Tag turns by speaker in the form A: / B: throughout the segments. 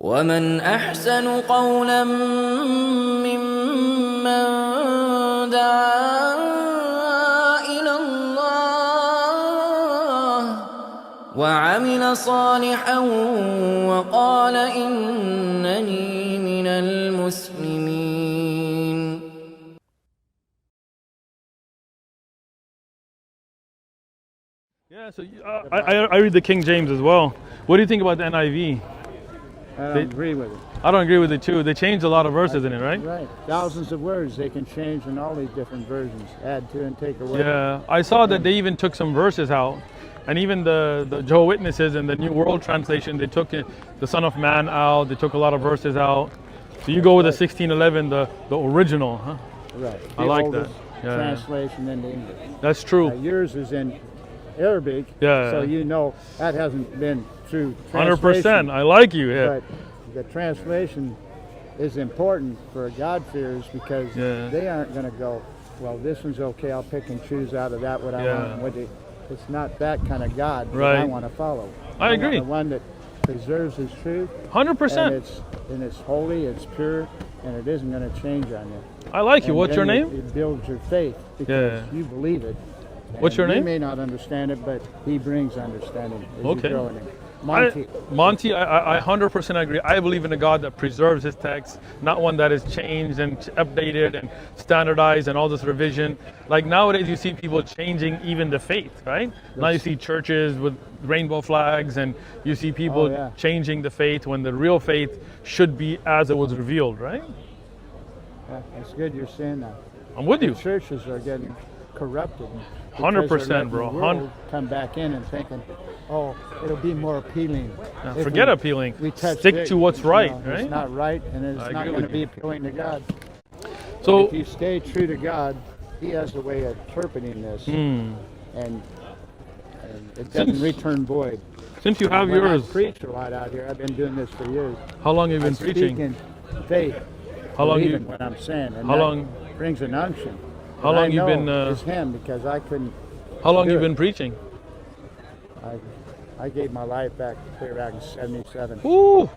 A: ومن أحسن قولا ممن دعا إلى الله وعمل صالحا وقال إنني من المسلمين.
B: Yeah, so I read the King James as well. What do you think about the NIV?
C: I don't agree with it.
B: I don't agree with it too. They changed a lot of verses in it, right?
C: Right. Thousands of words they can change in all these different versions. Add to and take away.
B: Yeah, I saw that they even took some verses out. And even the Jehovah's Witnesses and the New World Translation, they took the Son of Man out. They took a lot of verses out. So you go with the 1611, the original, huh?
C: Right.
B: I like that. Yeah.
C: Translation into English.
B: That's true.
C: Yours is in Arabic.
B: Yeah.
C: So you know that hasn't been through translation.
B: 100%. I like you. Yeah.
C: But the translation is important for God-fearers because they aren't going to go, well, this one's okay. I'll pick and choose out of that what I want. It's not that kind of God that I want to follow.
B: I agree.
C: The one that preserves His truth.
B: 100%.
C: And it's holy, it's pure, and it isn't going to change on you.
B: I like you. What's your name?
C: It builds your faith because you believe it.
B: What's your name?
C: You may not understand it, but He brings understanding as you grow in Him.
B: Monty, I 100% agree. I believe in a God that preserves His text, not one that is changed and updated and standardized and all this revision. Like nowadays, you see people changing even the faith, right? Now you see churches with rainbow flags, and you see people changing the faith when the real faith should be as it was revealed, right?
C: Yeah, it's good you're saying that.
B: I'm with you.
C: Churches are getting corrupted.
B: 100%, bro.
C: Come back in and thinking, oh, it'll be more appealing.
B: Forget appealing. Stick to what's right, right?
C: It's not right, and it's not going to be appealing to God.
B: So
C: if you stay true to God, He has a way of interpreting this, and it doesn't return void.
B: Since you have yours,
C: I preach a lot out here. I've been doing this for years.
B: How long have you been preaching?
C: Speak in faith.
B: How long you?
C: What I'm saying. And
B: how long?
C: Brings an unction.
B: How long you been?
C: It's Him because I couldn't.
B: How long you been preaching?
C: I gave my life back clear back in '77.
B: Ooh,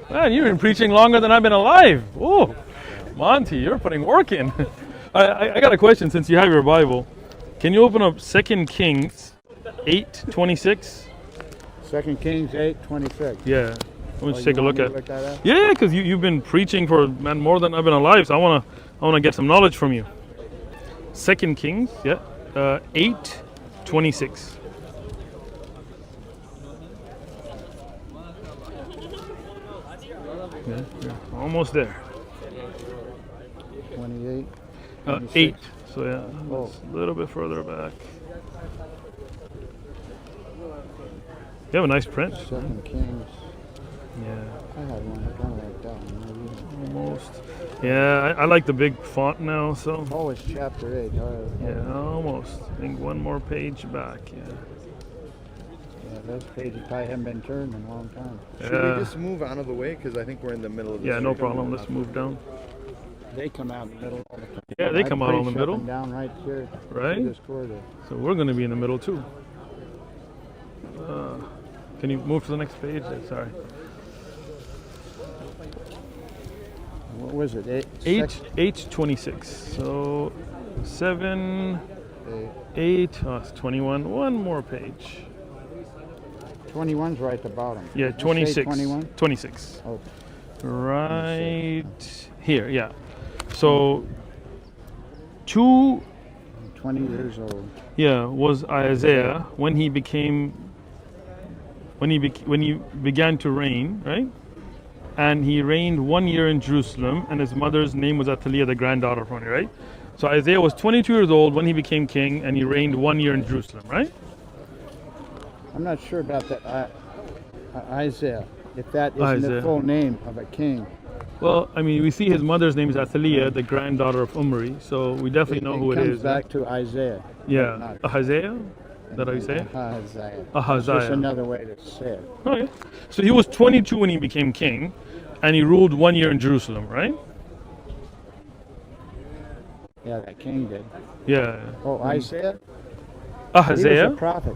B: man, you've been preaching longer than I've been alive. Ooh, Monty, you're putting work in. I got a question since you have your Bible. Can you open up 2 Kings 8:26?
C: 2 Kings 8:26.
B: Yeah. Let me just take a look at it. Yeah, because you've been preaching for more than I've been alive, so I wanna get some knowledge from you. 2 Kings, 8:26. Yeah, almost there.
C: 28.
B: 8. So yeah, a little bit further back. You have a nice print.
C: 2 Kings.
B: Yeah.
C: I had one kind of like that one.
B: Almost. Yeah, I like the big font now, so.
C: Oh, it's chapter 8.
B: Yeah, almost. I think one more page back, yeah.
C: Yeah, those pages probably haven't been turned in a long time.
D: Should we just move out of the way? Because I think we're in the middle of this.
B: Yeah, no problem. Let's move down.
C: They come out in the middle.
B: Yeah, they come out in the middle.
C: Down right here.
B: Right?
C: This corridor.
B: So we're going to be in the middle too. Can you move to the next page? Sorry.
C: What was it?
B: 8:26. So 7, 8. Oh, it's 21. One more page.
C: 21's right at the bottom.
B: Yeah, 26.
C: 21?
B: 26.
C: Oh.
B: Right here, yeah. So 20
C: years old.
B: Yeah, was Isaiah when he began to reign, right? And he reigned 1 year in Jerusalem, and his mother's name was Athaliah, the granddaughter of Ronnie, right? So Isaiah was 22 years old when he became king, and he reigned 1 year in Jerusalem, right?
C: I'm not sure about that. Isaiah, if that isn't the full name of a king.
B: Well, I mean, we see his mother's name is Athaliah, the granddaughter of Omri, so we definitely know who it is.
C: It comes back to Isaiah.
B: Yeah, Ahaziah? Is that how you say it?
C: Ahaziah. Just another way to say it.
B: Okay. So he was 22 when he became king, and he ruled 1 year in Jerusalem, right?
C: Yeah, that king did.
B: Yeah.
C: Oh, Isaiah?
B: Ahaziah?
C: He was a prophet.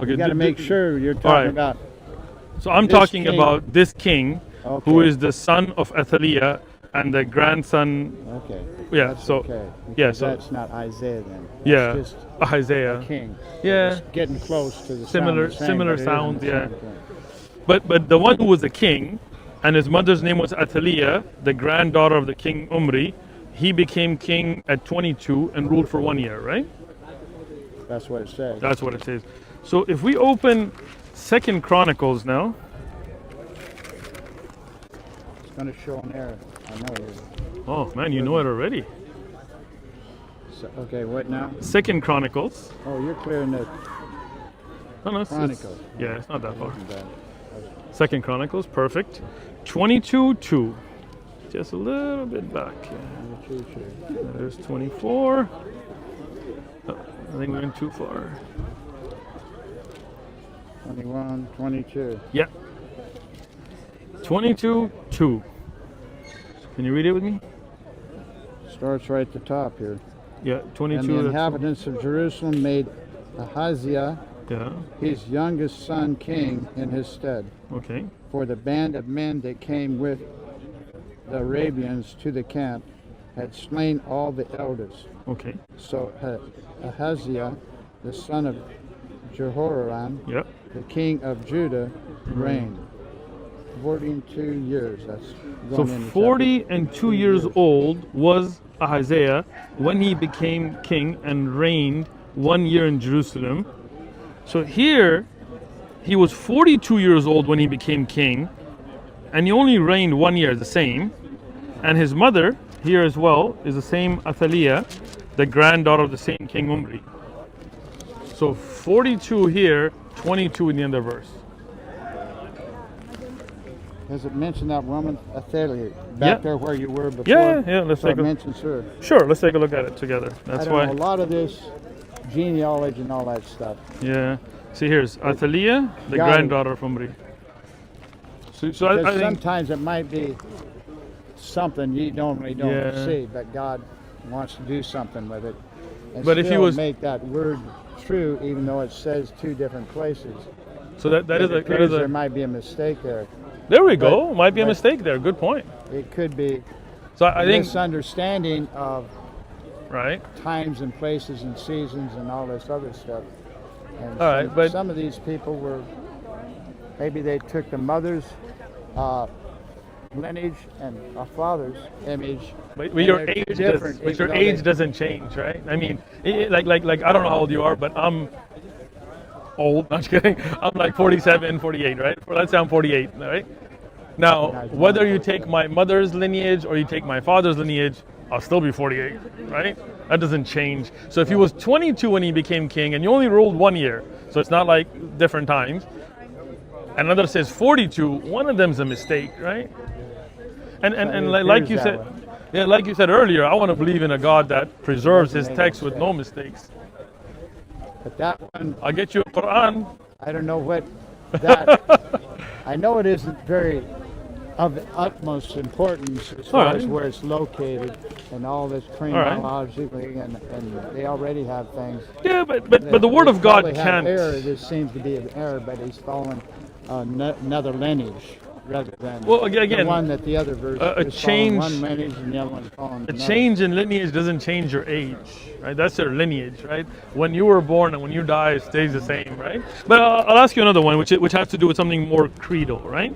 C: Okay, you got to make sure you're talking about
B: So I'm talking about this king, who is the son of Athaliah and the grandson.
C: Okay.
B: Yeah.
C: That's
B: So.
C: okay.
B: Yeah. So
C: That's not Isaiah then.
B: yeah.
C: That's just
B: Isaiah.
C: a king.
B: Yeah.
C: It's getting close to the
B: Similar
C: sound the same, but it isn't
B: sounds.
C: the
B: Yeah.
C: same thing.
B: But the one who was a king, and his mother's name was Athaliah, the granddaughter of the king Umri, he became king at 22 and ruled for 1 year, right?
C: That's what it says.
B: That's what it says. So if we open 2 Chronicles now,
C: It's going to show an error. I know it is.
B: oh man, you know it already.
C: So, okay, what now?
B: 2 Chronicles.
C: Oh, you're clearing the
B: No,
C: Chronicles.
B: yeah, it's not that far.
C: Wasn't bad.
B: 2 Chronicles, perfect. 22:2. Just a little bit back. There's 24. Oh, I think we went too far.
C: 21, 22.
B: Yeah. 22:2. Can you read it with me?
C: Starts right at the top here.
B: Yeah, 22.
C: And the
B: that's-
C: inhabitants of Jerusalem made Ahaziah,
B: Yeah.
C: his youngest son, king in his stead.
B: Okay.
C: For the band of men that came with the Arabians to the camp had slain all the elders.
B: Okay.
C: So Ahaziah, the son of Jehoram,
B: Yep.
C: the king of Judah, reigned 42 years. That's
B: So
C: going into
B: 40 and 2 years old was Ahaziah when he became king and reigned 1 year in Jerusalem. So here, he was 42 years old when he became king, and he only reigned 1 year, the same. And his mother, here as well, is the same Athaliah, the granddaughter of the same king Umri. So 42 here, 22 in the other verse.
C: Does it mention that woman, Athaliah, back
B: Yeah.
C: there where you were before?
B: Yeah. Let's
C: So
B: take
C: it
B: a
C: mentions her.
B: sure. Let's take a look at it together.
C: I
B: That's
C: don't
B: why.
C: know, a lot of this genealogy and all that stuff.
B: Yeah. See, here's Athaliah, the
C: Got it.
B: granddaughter of Umri. So I
C: Because
B: think.
C: sometimes it might be something you normally don't
B: Yeah.
C: see, but God wants to do something with it. And
B: But if he
C: still
B: was-
C: make that word true, even though it says two different places.
B: So that is
C: It appears there
B: a.
C: might be a mistake there.
B: There we go. Might be a
C: but-
B: mistake there. Good point.
C: It could be
B: So
C: a
B: I think.
C: misunderstanding of
B: Right.
C: times and places and seasons and all this other stuff. And
B: All right, but-
C: some of these people were, maybe they took the mother's lineage and a father's image.
B: But
C: and
B: your
C: they're
B: age
C: different,
B: but your
C: even though
B: age
C: they-
B: doesn't change, right? I mean, like I don't know how old you are, but I'm old. Not kidding. I'm like 47, 48, right? Let's say I'm 48, right? Now, whether you take my mother's lineage or you take my father's lineage, I'll still be 48, right? That doesn't change. So if he was 22 when he became king and you only ruled 1 year, so it's not like different times. Another says 42. One of them's a mistake, right? And
C: it
B: like you
C: appears
B: said,
C: that way.
B: yeah, like you said earlier, I want to believe in a God that preserves his
C: Doesn't make
B: text with no mistakes.
C: But that one,
B: I'll get you a Quran.
C: I don't know what that. I know it isn't very of the utmost importance as far
B: right.
C: as where it's located and all this
B: right.
C: chronologically, and they already have things.
B: Yeah, but the Word
C: They
B: of God
C: probably have
B: can't.
C: error. This seems to be an error, but he's following another lineage rather than
B: Well, again,
C: the one that the other verse
B: a
C: is
B: change-
C: following one lineage and the other one's following
B: A
C: another.
B: change in lineage doesn't change your age, right? That's your lineage, right? When you were born and when you die, it stays the same, right? But I'll ask you another one, which has to do with something more creedal, right?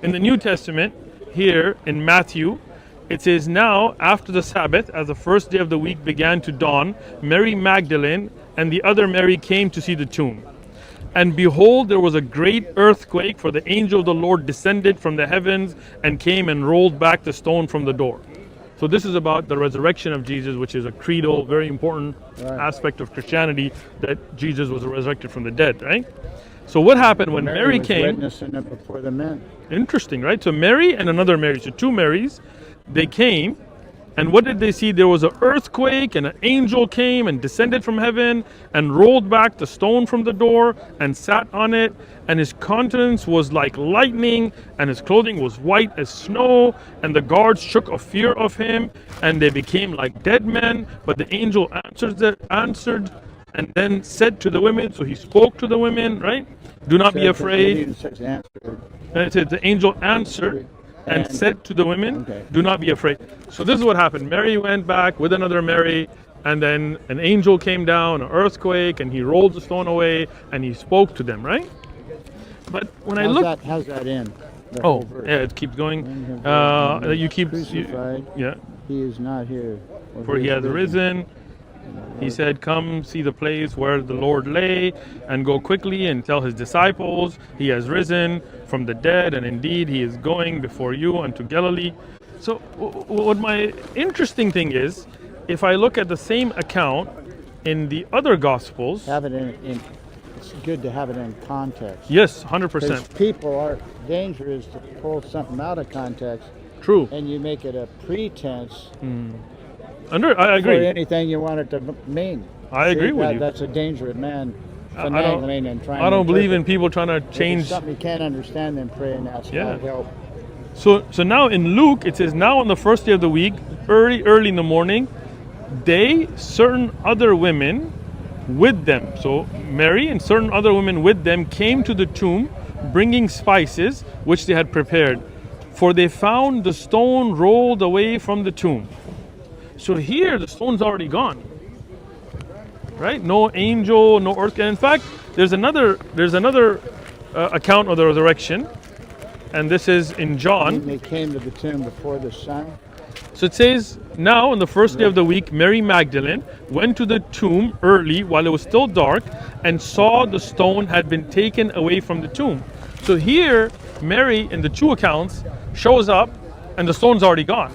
B: In the New Testament, here in Matthew, it says, "Now, after the Sabbath, as the first day of the week began to dawn, Mary Magdalene and the other Mary came to see the tomb. And behold, there was a great earthquake, for the angel of the Lord descended from the heavens and came and rolled back the stone from the door." So this is about the resurrection of Jesus, which is a creedal, very important aspect of Christianity, that Jesus was resurrected from the dead, right? So what happened when Mary
C: was
B: came?
C: witnessing it before the men.
B: Interesting, right? So Mary and another Mary, so two Marys, they came, and what did they see? There was an earthquake, and an angel came and descended from heaven and rolled back the stone from the door and sat on it, and his countenance was like lightning, and his clothing was white as snow, and the guards shook of fear of him, and they became like dead men. But the angel answered and then said to the women, so he spoke to the women, right? Do not be afraid. And it said the angel answered and said to the women, do not be afraid. So this is what happened. Mary went back with another Mary, and then an angel came down, an earthquake, and he rolled the stone away, and he spoke to them, right? But when I look,
C: how's that end?
B: Oh, yeah, it keeps going. You keep, yeah.
C: He is not here.
B: For he has risen. He said, come see the place where the Lord lay, and go quickly and tell his disciples, he has risen from the dead, and indeed he is going before you unto Galilee. So what my interesting thing is, if I look at the same account in the other Gospels,
C: have it in it's good to have it in context.
B: Yes, 100%.
C: People are dangerous to pull something out of context.
B: True.
C: And you make it a pretense.
B: I agree.
C: For anything you want it to mean.
B: I agree with you.
C: That's a dangerous man.
B: I don't believe in people trying to change.
C: If it's something you can't understand, then pray and ask God help.
B: So now in Luke it says, now on the first day of the week, early in the morning, certain other women with them. So Mary and certain other women with them came to the tomb, bringing spices which they had prepared, for they found the stone rolled away from the tomb. So here the stone's already gone, right? No angel, no earthquake. In fact, there's another account of the resurrection, and this is in John.
C: And they came to the tomb before the sun.
B: So it says, now on the first day of the week, Mary Magdalene went to the tomb early while it was still dark and saw the stone had been taken away from the tomb. So here, Mary, in the two accounts, shows up and the stone's already gone.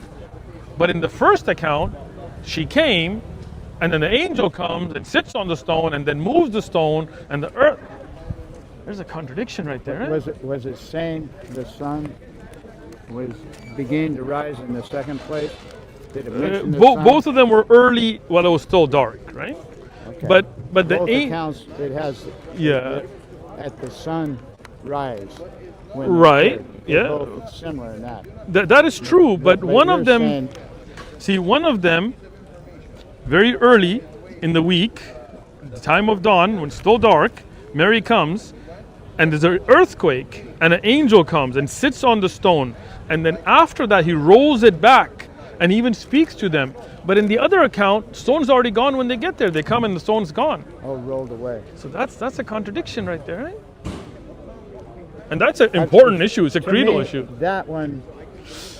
B: But in the first account, she came, and then the angel comes and sits on the stone and then moves the stone, and the earth. There's a contradiction right there.
C: Was it saying the sun was beginning to rise in the second place? Did it mention the sun?
B: Both of them were early while it was still dark, right?
C: Okay.
B: But the
C: both accounts, it has at the sunrise.
B: Right.
C: They're both similar in that.
B: That is true, but one of them, very early in the week, the time of dawn, when it's still dark, Mary comes, and there's an earthquake, and an angel comes and sits on the stone, and then after that he rolls it back and even speaks to them. But in the other account, stone's already gone when they get there. They come and the stone's gone.
C: Oh, rolled away.
B: So that's a contradiction right there, right? And that's an important issue. It's a creedal issue.
C: That one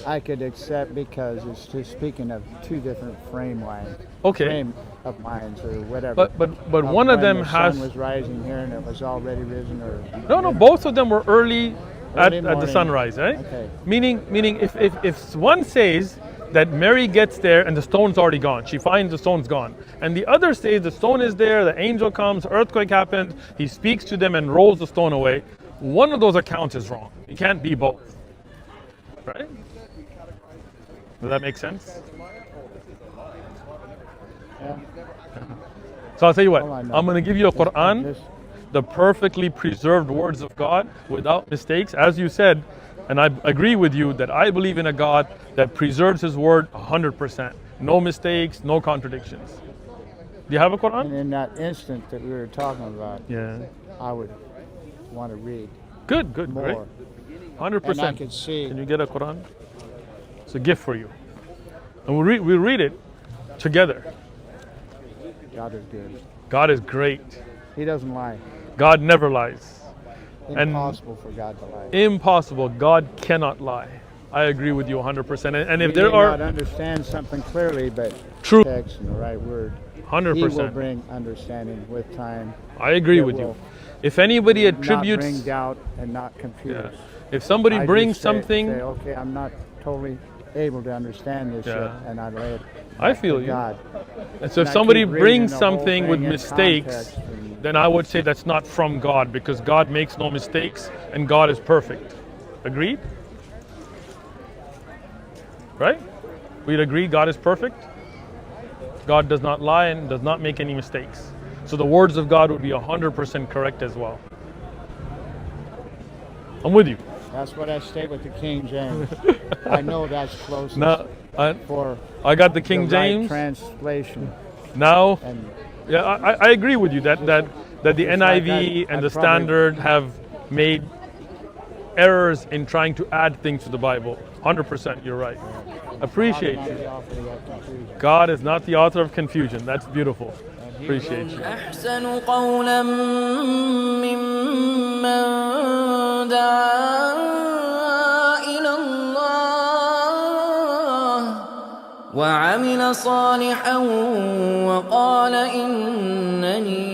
C: I could accept because it's just speaking of two different frame of minds or whatever.
B: But one of them has.
C: The sun was rising here and it was already risen, or
B: no. Both of them were early at the sunrise, right?
C: Okay.
B: Meaning, if one says that Mary gets there and the stone's already gone, she finds the stone's gone, and the other says the stone is there, the angel comes, earthquake happens, he speaks to them and rolls the stone away. One of those accounts is wrong. It can't be both, right? Does that make sense?
C: Yeah.
B: So I'll tell you what, I'm going to give you a Quran, the perfectly preserved words of God without mistakes. As you said, and I agree with you that I believe in a God that preserves his word 100%. No mistakes, no contradictions. Do you have a Quran?
C: And in that instant that we were talking about, I would want to read.
B: Good,
C: more.
B: Great. 100%.
C: And I could see.
B: Can you get a Quran? It's a gift for you. And we'll read it together.
C: God is good.
B: God is great.
C: He doesn't lie.
B: God never lies.
C: Impossible for God to lie.
B: Impossible. God cannot lie. I agree with you 100%. And if
C: we may not understand something clearly, but
B: true
C: text and the right word,
B: 100%.
C: He will bring understanding with time.
B: I agree with you. If anybody attributes,
C: not bring doubt and not confuse.
B: If somebody brings something,
C: say, okay, I'm not totally able to understand this yet, and I lay it.
B: I feel you.
C: God.
B: And so if somebody brings something with mistakes, then I would say that's not from God, because God makes no mistakes and God is perfect. Agreed? Right? We'd agree God is perfect. God does not lie and does not make any mistakes. So the words of God would be 100% correct as well. I'm with you.
C: That's what I stay with the King James. I know that's closest
B: now,
C: for
B: I got the King
C: the right
B: James
C: translation.
B: Now,
C: and
B: Yeah, I agree with you that the NIV and the Standard have made errors in trying to add things to the Bible. 100%, you're right. Appreciate you. God is not the author of confusion. That's beautiful. Appreciate you.
A: أحسن قولا ممن دعا إلى الله وعمل صالحا وقال إنني